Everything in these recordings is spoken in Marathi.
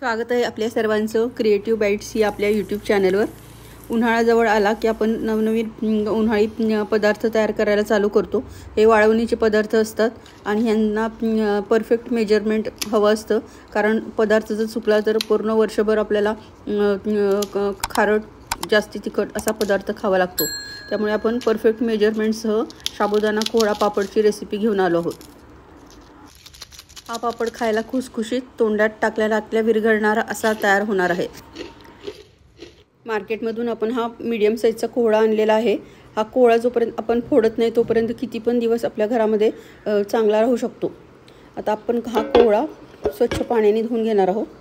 स्वागत आहे आपल्या सर्वांचं क्रिएटिव्ह बाईट्स या आपल्या यूट्यूब चॅनलवर। उन्हाळा जवळ आला की आपण नवनवीन उन्हाळी पदार्थ तयार करायला चालू करतो। हे वाळवणीचे पदार्थ असतात आणि ह्यांना परफेक्ट मेजरमेंट हवं असतं, कारण पदार्थ जर चुकला तर पूर्ण वर्षभर आपल्याला खारट जास्ती तिखट असा पदार्थ खावा लागतो। त्यामुळे आपण परफेक्ट मेजरमेंटसह साबुदाणा कोहळा पापडची रेसिपी घेऊन आलो आहोत। हा पापड खायला खुसखुशीत, तोंडात टाकल्या विरघळणारा असा तयार होणार आहे। मार्केटमधून आपण हा मीडियम साईजचा कोहळा आणलेला आहे। हा कोहळा जोपर्यंत आपण फोडत नाही तोपर्यंत किती पण दिवस आपल्या घरामध्ये चांगला राहू शकतो। आता आपण हा कोहळा स्वच्छ पाण्याने धुवून घेणार आहोत।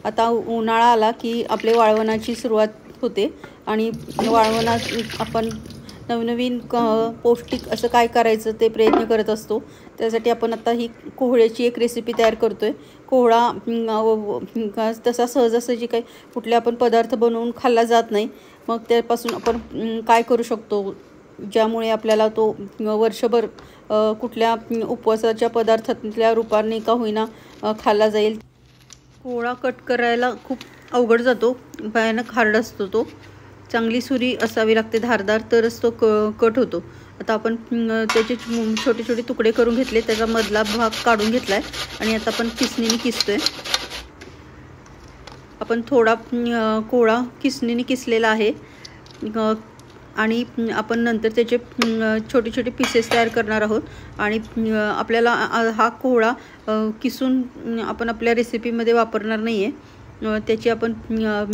आता उन्हाळा आला की आपले वाळवणाची सुरुवात होते आणि वाळवणात आपण नवनवीन पौष्टिक असं काय करायचं ते प्रयत्न करत असतो। त्यासाठी आपण आता ही कोहळ्याची एक रेसिपी तयार करतोय। कोहळा तसा सहजासहजी काही कुठले आपण पदार्थ बनवून खाल्ला जात नाही। मग त्यापासून आपण काय करू शकतो ज्यामुळे आपल्याला तो वर्षभर कुठल्या उपवासाच्या पदार्थातल्या रूपाने का होईना खाल्ला जाईल। कोहळा कट करायला खूप अवघड जातो, भयानक हार्ड असतो तो। चांगली सुरी असावी लागते धारदार, तरच तो कट होतो। आता आपण त्याचे छोटे छोटे तुकडे करून घेतले, त्याचा मधला भाग काढून घेतलाय आणि आता आपण किसणीने किसतोय। आपण थोडा कोहळा किसणीने किसलेला आहे आणि आपण नंतर त्याचे छोटे छोटे पीसेस तयार करणार आहोत। आणि आपल्याला हा कोहळा किसून आपण आपल्या रेसिपीमध्ये वापरणार नाही आहे, त्याची आपण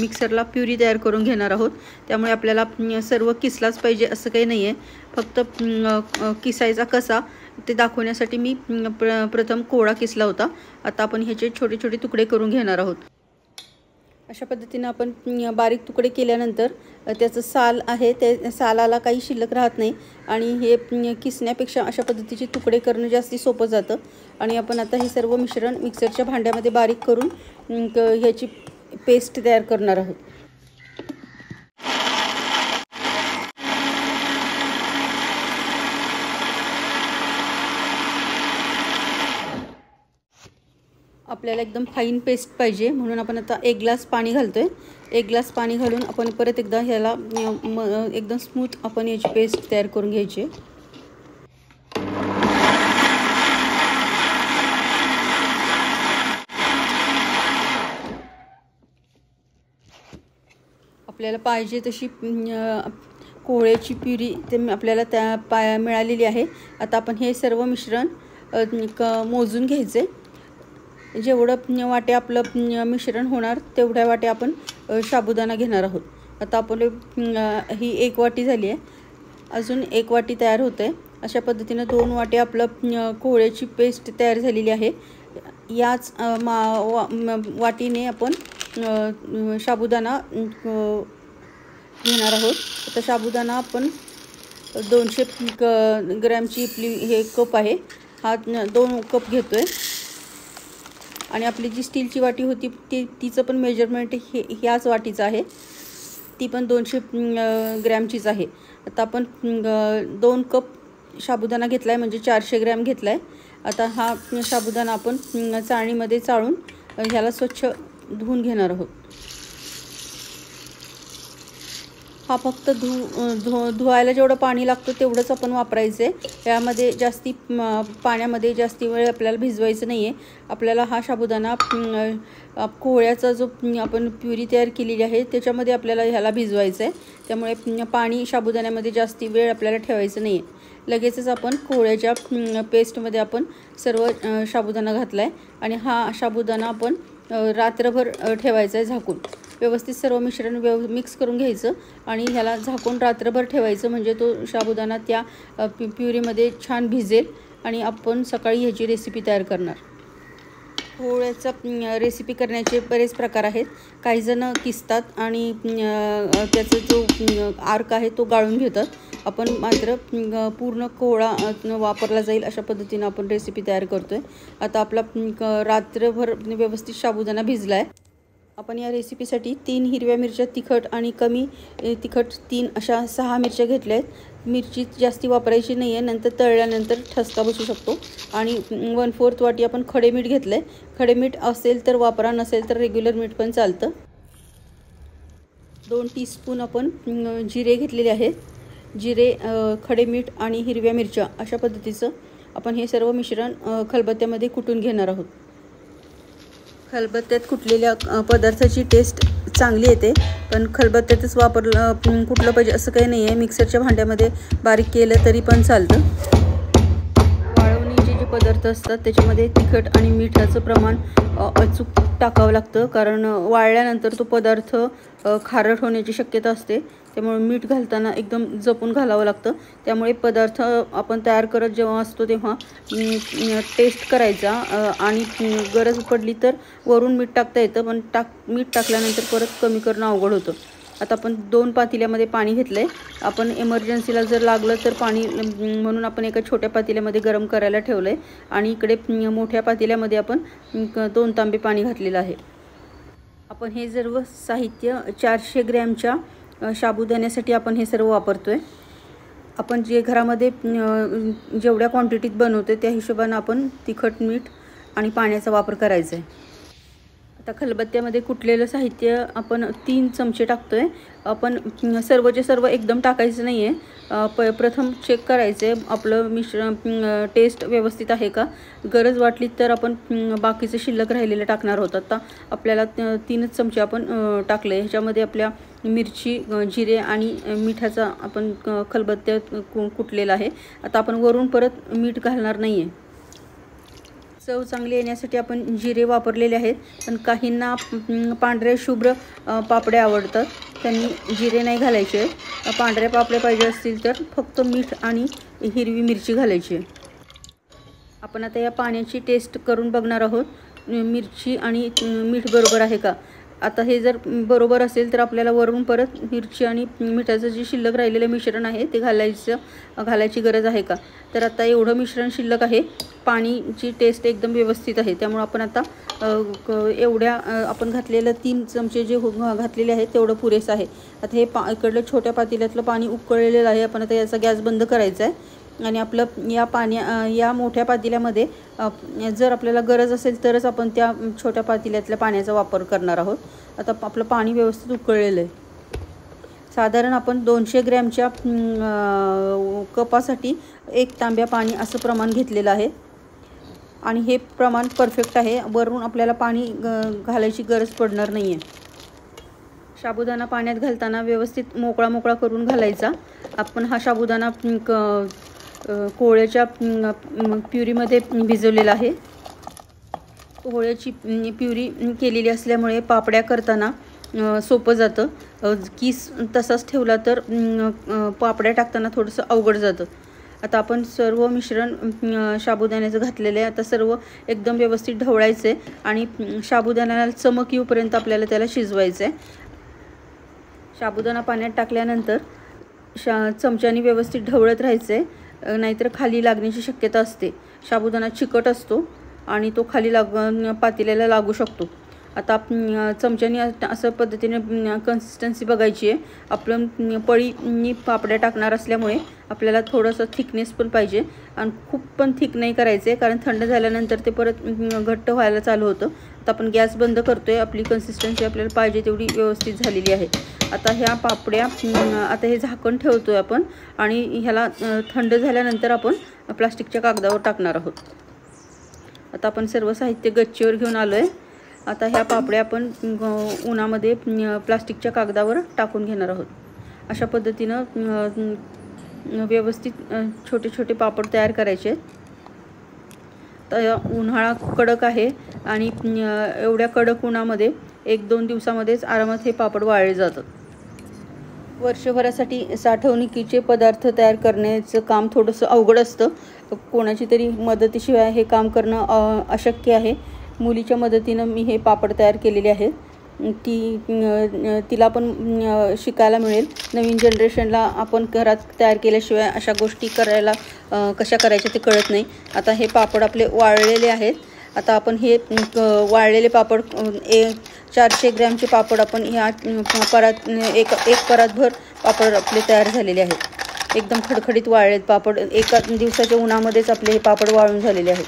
मिक्सरला प्युरी तयार करून घेणार आहोत। त्यामुळे आपल्याला सर्व किसलाच पाहिजे असं काही नाही आहे, फक्त किसायचा कसा ते दाखवण्यासाठी मी प्रथम कोहळा किसला होता। आता आपण ह्याचे छोटे छोटे तुकडे करून घेणार आहोत। अशा पद्धतीने आपण बारीक तुकडे केल्यानंतर त्याचं साल आहे ते सालाला काही शिल्लक राहत नाही आणि हे किसण्यापेक्षा अशा पद्धतीचे तुकडे करणं जास्ती सोपं जातं। आणि आपण आता हे सर्व मिश्रण मिक्सरच्या भांड्यामध्ये बारीक करून ह्याची पेस्ट तयार करणार आहोत। आपल्याला एकदम फाईन पेस्ट पाहिजे, म्हणून आपण आता 1 ग्लास पाणी घालतोय। 1 ग्लास पाणी घालून आपण परत एकदा ह्याला एकदम स्मूथ आपण याची पेस्ट तयार करून घ्यायची। आपल्याला पाहिजे तशी कोहळ्याची प्युरी ते आपल्याला मिळालेली आहे। आता आपण हे सर्व मिश्रण मोजून घ्यायचे। जेवढं वाटे आपलं मिश्रण होणार तेवढ्या वाटे आपण साबुदाणा घेणार आहोत। आता आपण ही 1 वाटी झाली आहे, अजून 1 वाटी तयार होते। अशा पद्धतीने 2 वाटे आपलं कोहळ्याची पेस्ट तयार झालेली आहे। याच वाटीने आपण साबुदाणा घेणार आहोत। आता साबुदाणा आपण 200 ग्रॅमची हे कप आहे, हा 2 कप घेतोय। आणि आपली जी स्टीलची वाटी होती तिचं पण मेजरमेंट ह्याच वाटीचं आहे, ती पण 200 ग्रॅमचीच आहे। आता आपण 2 कप साबुदाणा घेतला आहे, म्हणजे 400 ग्रॅम घेतला आहे। आता हा साबुदाणा आपण चाळणीमध्ये चाळून ह्याला स्वच्छ धुवून घेणार आहोत। हा फक्त धुवायला जेवढं पाणी लागतं तेवढंच आपण वापरायचं आहे। यामध्ये जास्ती पाण्यामध्ये जास्ती वेळ आपल्याला भिजवायचं नाही आहे। आपल्याला हा साबुदाणा कोहळ्याचा जो आपण प्युरी तयार केलेली आहे त्याच्यामध्ये आपल्याला ह्याला भिजवायचं आहे। त्यामुळे पाणी साबुदाण्यामध्ये जास्ती वेळ आपल्याला ठेवायचं नाही आहे। लगेचच आपण कोहळ्याच्या पेस्टमध्ये आपण सर्व साबुदाणा घातला आहे आणि हा साबुदाणा आपण रात्रभर ठेवायचा आहे झाकून। व्यवस्थित सर्व मिश्रण मिक्स करून घ्यायचं आणि ह्याला झाकून रात्रभर ठेवायचं, म्हणजे तो साबुदाणा त्या प्युरीमध्ये छान भिजेल आणि आपण सकाळी ह्याची रेसिपी तयार करणार। पोळ्याचा रेसिपी करण्याचे बरेच प्रकार आहेत। काही जण किसतात आणि त्याचा जो आर्क आहे तो गाळून घेतात। आपण मात्र पूर्ण कोळा वापरला जाईल अशा पद्धतीने आपण रेसिपी तयार करतोय। आता आपला रात्रभर व्यवस्थित साबुदाणा भिजला आहे। आपण या रेसिपीसाठी 3 हिरव्या मिरच्या तिखट आणि कमी तिखट 3 अशा 6 मिरच्या घेतल्या आहेत। मिरची जास्ती वापरायची नाही आहे, नंतर तळल्यानंतर ठसका बसू शकतो। आणि 1/4 वाटी आपण खडे मीठ घेतलं आहे। खडे मीठ असेल तर वापरा, नसेल तर रेग्युलर मीठ पण चालतं। 2 टीस्पून आपण जिरे घेतलेले आहेत। जिरे, खडे मीठ आणि हिरव्या मिरच्या अशा पद्धतीचं आपण हे सर्व मिश्रण खलबत्त्यामध्ये कुटून घेणार आहोत। खलबत्त्यात कुटलेल्या पदार्थाची टेस्ट चांगली येते, पण खलबत्त्यातच कुटलं पाहिजे असं काही नाही आहे। मिक्सरच्या भांड्यामध्ये बारीक केलं तरी पण चालतं। वाळवणीचे जे पदार्थ असतात त्याच्यामध्ये तिखट आणि मिठाचं प्रमाण अचूक टाकावं लागतं, कारण वाळल्यानंतर तो पदार्थ खारट होण्याची शक्यता असते। त्यामुळे मीठ घालताना एकदम जपून घालावं लागतं। त्यामुळे पदार्थ आपण तयार करत जेव्हा असतो तेव्हा टेस्ट करायचा आणि गरज पडली तर वरून मीठ टाकता येतं, पण मीठ टाकल्यानंतर परत कमी करणं अवघड होतं। आता आपण 2 पातेल्यामध्ये पाणी घेतलं आहे। आपण इमर्जन्सीला जर लागलं तर पाणी म्हणून आपण एका छोट्या पातेल्यामध्ये गरम करायला ठेवलं आहे आणि इकडे मोठ्या पातेल्यामध्ये आपण 2 तांबे पाणी घातलेलं आहे। आपण हे सर्व साहित्य 400 ग्रॅमच्या साबुदाण्यासाठी आपण हे सर्व वापरतोय। आपण जे घरामध्ये जेवढ्या क्वांटिटीत बनवतोय त्या हिशोबाने आपण तिखट, मीठ आणि पाण्याचा वापर करायचा आहे। आता खलबत्त्यामध्ये कुटलेलं साहित्य आपण 3 चमचे टाकतोय। आपण सर्वचे सर्व एकदम टाकायचं नाही आहे। प्रथम चेक करायचं आहे आपलं मिश्रण टेस्ट व्यवस्थित आहे का। गरज वाटली तर आपण बाकीचं शिल्लक राहिलेलं टाकणार आहोत। आता आपल्याला 3च चमचे आपण टाकले। ह्याच्यामध्ये आपल्या मिरची, जिरे आणि मिठाचा आपण खलबत्त्यात कुटलेला आहे। आता आपण वरून परत मीठ घालणार नाही आहे। चव चांगली येण्यासाठी आपण जिरे वापरलेले आहेत, पण काहींना पांढरे शुभ्र पापड्या आवडतात, त्यांनी जिरे नाही घालायचे। पांढरे पापड्या पाहिजे असतील तर फक्त मीठ आणि हिरवी मिरची घालायची। आपण आता या पाण्याची टेस्ट करून बघणार आहोत, मिरची आणि मीठ बरोबर आहे का। आता हे जर बरोबर असेल तर आपल्याला वरून परत मिरची आणि मिठाचं जे शिल्लक राहिलेलं मिश्रण आहे ते घालायची गरज आहे का। तर आता एवढं मिश्रण शिल्लक आहे। पाणीची टेस्ट एकदम व्यवस्थित आहे, त्यामुळे आपण आता एवढ्या आपण घातलेलं 3 चमचे जे घातलेले आहेत तेवढं पुरेसं आहे। आता हे इकडलं छोट्या पातेल्यातलं पाणी उकळलेलं आहे। आपण आता याचा गॅस बंद करायचा आहे आणि आपलं या मोठ्या पातेल्यामध्ये जर आपल्याला गरज असेल तरच आपण त्या छोट्या पातेल्यातल्या पाण्याचा वापर करणार आहोत। आता आपलं पाणी व्यवस्थित उकळलेलं आहे। साधारण आपण 200 ग्रॅमच्या कपासाठी 1 तांब्या पाणी असं प्रमाण घेतलेलं आहे आणि हे प्रमाण परफेक्ट आहे। वरून आपल्याला पाणी घालायची गरज पडणार नाही आहे। साबुदाणा पाण्यात घालताना व्यवस्थित मोकळा करून घालायचा। आपण हा साबुदाणा कोहळ्याच्या प्युरीमध्ये भिजवलेला आहे। कोहळ्याची प्युरी केलेली असल्यामुळे पापड्या करताना सोपं जातं। किस तसाच ठेवला तर पापड्या टाकताना थोडंसं अवघड जातं। आता आपण सर्व मिश्रण साबुदाण्याचं घातलेलं आहे। आता सर्व एकदम व्यवस्थित ढवळायचं आहे आणि साबुदाण्याला चमक येऊपर्यंत आपल्याला त्याला शिजवायचं आहे। साबुदाणा पाण्यात टाकल्यानंतर चमच्याने व्यवस्थित ढवळत राहायचं आहे, नाहीतर खाली लागण्याची शक्यता असते। साबुदाणा चिकट असतो आणि तो खाली पातेल्याला लागू शकतो। आता चमच्याने असं पद्धतीने कन्सिस्टन्सी बघायची आहे। आपण पळीनी पापड्या टाकणार असल्यामुळे आपल्याला थोडंसं थिकनेस पण पाहिजे आणि खूप पण थिक नाही करायचं आहे, कारण थंड झाल्यानंतर ते परत घट्ट व्हायला चालू होतं। आता आपण गॅस बंद करतोय। आपली कन्सिस्टन्सी आपल्याला पाहिजे तेवढी व्यवस्थित झालेली आहे। आता ह्या पापड्या आता हे झाकण ठेवतोय आपण आणि ह्याला थंड झाल्यानंतर आपण प्लास्टिकच्या कागदावर टाकणार आहोत। आता आपण सर्व साहित्य गच्चीवर घेऊन आलोय। आता ह्या पापड्या आपण उन्हामध्ये प्लास्टिकच्या कागदावर टाकून घेणार आहोत। अशा पद्धतीनं व्यवस्थित छोटे छोटे पापड तयार करायचे। तर उन्हाळा कडक आहे आणि एवढ्या कडक उन्हामध्ये 1-2 दिवसामध्येच आरामात हे पापड वाळले जातात. वर्षभरासाठी साठवणुकीचे पदार्थ तयार करण्याचं काम थोडंसं अवघड असतं. कोणाची तरी मदतीशिवाय हे काम करणं अशक्य आहे. मुलीच्या मदतीनं मी हे पापड तयार केलेले आहेत. तिला पण शिकायला मिळेल. नवीन जनरेशनला आपण घरात तयार केल्याशिवाय अशा गोष्टी करायला कशा करायच्या ते कळत नाही. आता हे पापड आपले वाळलेले आहेत. आता आपण हे वाळलेले पापड 400 ग्रॅमचे पापड आपण ह्या परात एक परातभर पापड आपले तयार झालेले आहेत. एकदम खडखडीत वाळलेत पापड. एका दिवसाच्या उन्हामध्येच आपले हे पापड वाळून झालेले आहेत.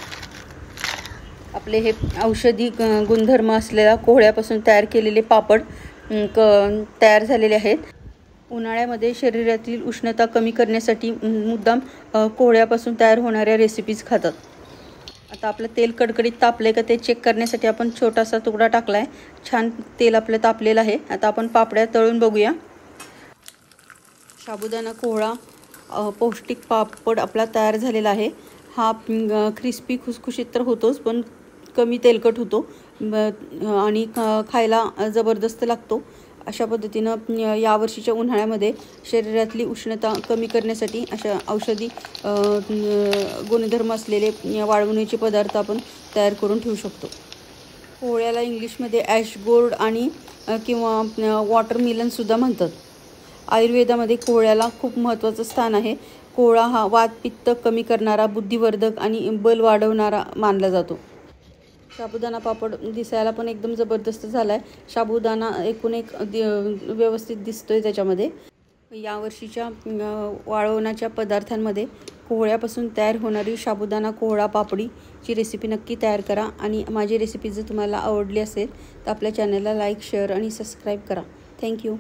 आपले हे औषधी गुणधर्म असलेल्या कोहळ्यापासून तयार केलेले पापड तयार झालेले आहेत. उन्हाळ्यामध्ये शरीरातील उष्णता कमी करण्यासाठी मुद्दाम कोहळ्यापासून तयार होणाऱ्या रेसिपीज खातात. आता आपलं तेल कडकडीत तापले का ते चेक करण्यासाठी आपण छोटासा तुकडा टाकला आहे. छान तेल आपलं तापलेलं आहे. आता आपण पापड्या तळून बघूया. साबुदाणा कोहळा पौष्टिक पापड आपला तयार झालेला आहे. हा क्रिस्पी खुसखुशीत तर होतोच, पण कमी तेलकट होतो आणि खायला जबरदस्त लागतो. अशा पद्धतीनं यावर्षीच्या उन्हाळ्यामध्ये शरीरातली उष्णता कमी करण्यासाठी अशा औषधी गुणधर्म असलेले वाळवणीचे पदार्थ आपण तयार करून ठेवू शकतो. कोहळ्याला इंग्लिशमध्ये ॲशगोर्ड आणि किंवा वॉटरमेलनसुद्धा म्हणतात. आयुर्वेदामध्ये कोहळ्याला खूप महत्त्वाचं स्थान आहे. कोहळा हा वात पित्त कमी करणारा, बुद्धिवर्धक आणि बल वाढवणारा मानला जातो. साबुदाणा पापड दिसायला पण एकदम जबरदस्त झाला आहे. साबुदाणा एकूण एक व्यवस्थित दिसतोय त्याच्यामध्ये. यावर्षीच्या वाळवणाच्या पदार्थांमध्ये कोहळ्यापासून तयार होणारी साबुदाणा कोहळा पापडीची रेसिपी नक्की तयार करा. आणि माझी रेसिपी जर तुम्हाला आवडली असेल तर आपल्या चॅनलला लाईक, शेअर आणि सबस्क्राईब करा. थँक्यू.